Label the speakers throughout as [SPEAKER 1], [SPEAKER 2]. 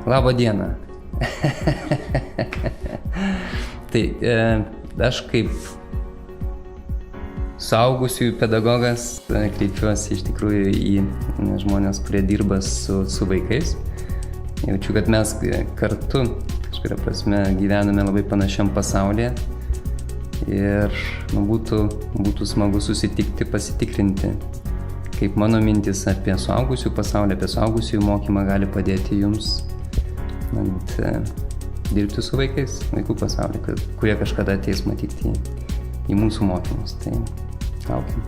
[SPEAKER 1] Labą dieną. Tai aš kaip suaugusiųjų pedagogas kreipiuosi iš tikrųjų į žmonės, kurie dirba su vaikais. Jaučiu, kad mes kartu kažkuria prasme gyvename labai panašiam pasaulyje ir būtų smagu susitikti, pasitikrinti, kaip mano mintis apie suaugusių pasaulį, apie suaugusiųjų mokymą gali padėti jums dirbti su vaikais, vaikų pasaulį, kurie kažkada ateis matyti į mūsų mokymus. Tai laukiam.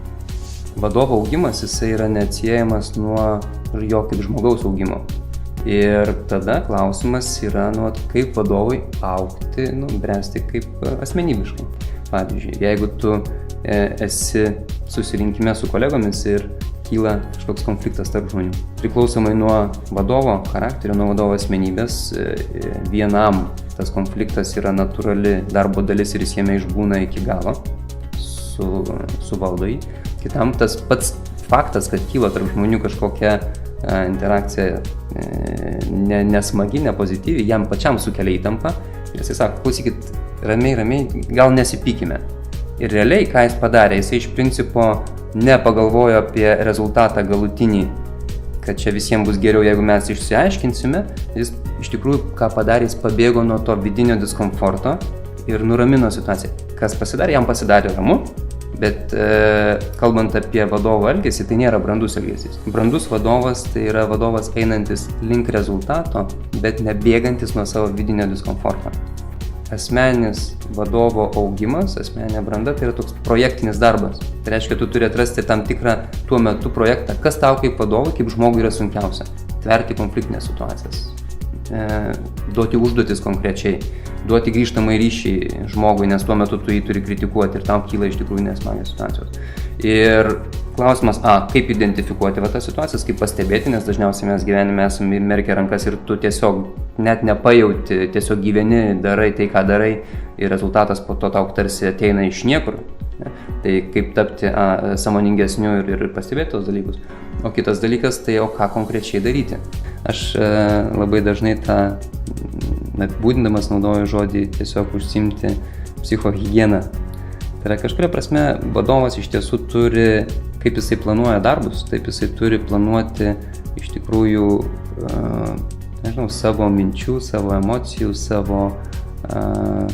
[SPEAKER 1] Vadovo augimas, jisai yra neatsiejamas nuo jo kaip žmogaus augimo. Ir tada klausimas yra, kaip vadovui augti, bręsti kaip asmenybiškai. Pavyzdžiui, jeigu tu esi susirinkime su kolegomis ir kyla kažkoks konfliktas tarp žmonių. Priklausomai nuo vadovo charakterio, nuo vadovo asmenybės, vienam tas konfliktas yra natūrali darbo dalis ir jis jame išbūna iki galo, suvaldo jį. Kitam tas pats faktas, kad kyla tarp žmonių kažkokia interakcija nesmagi, nepozityvi, jam pačiam sukelia įtampą ir jisai sako, klausykit, ramiai, gal nesipykime. Ir realiai, ką jis padarė, jisai iš principo nepagalvojo apie rezultatą galutinį, kad čia visiems bus geriau, jeigu mes išsiaiškinsime. Jis iš tikrųjų, ką padarė, jis pabėgo nuo to vidinio diskomforto ir nuramino situaciją. Kas pasidarė, jam pasidarė ramu, bet kalbant apie vadovo elgesį, tai nėra brandus elgesys. Brandus vadovas tai yra vadovas einantis link rezultato, bet nebėgantis nuo savo vidinio diskomforto. Asmeninis vadovo augimas, asmeninė branda, tai yra toks projektinis darbas. Tai reiškia, tu turi atrasti tam tikrą tuo metu projektą, kas tau kaip vadovui, kaip žmogui yra sunkiausia. Tverti konfliktinės situacijas, duoti užduotis konkrečiai, duoti grįžtamą ryšį žmogui, nes tuo metu tu jį turi kritikuoti ir tau kyla iš tikrųjų nesmagios situacijos. Ir klausimas, kaip identifikuoti tas situacijas, kaip pastebėti, nes dažniausiai mes gyvenime esame įmerkę rankas ir tu tiesiog net nepajauti, tiesiog gyveni, darai tai, ką darai ir rezultatas po to tau tarsi ateina iš niekur. Tai kaip tapti sąmoningesniu ir pastebėti tos dalykus. O kitas dalykas, tai ką konkrečiai daryti. Aš labai dažnai apibūdindamas naudoju žodį tiesiog užsiimti psichohigieną. Tai yra kažkuria prasme vadovas iš tiesų turi, kaip jisai planuoja darbus, taip jisai turi planuoti iš tikrųjų, savo minčių, savo emocijų, savo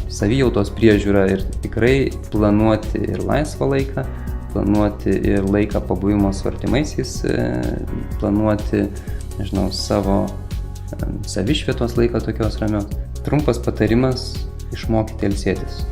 [SPEAKER 1] savijautos priežiūrą ir tikrai planuoti ir laisvą laiką, planuoti ir laiką pabuvimo su artimaisiais, planuoti, savo savišvietos laiką tokios ramios. Trumpas patarimas – išmokyti ilsėtis.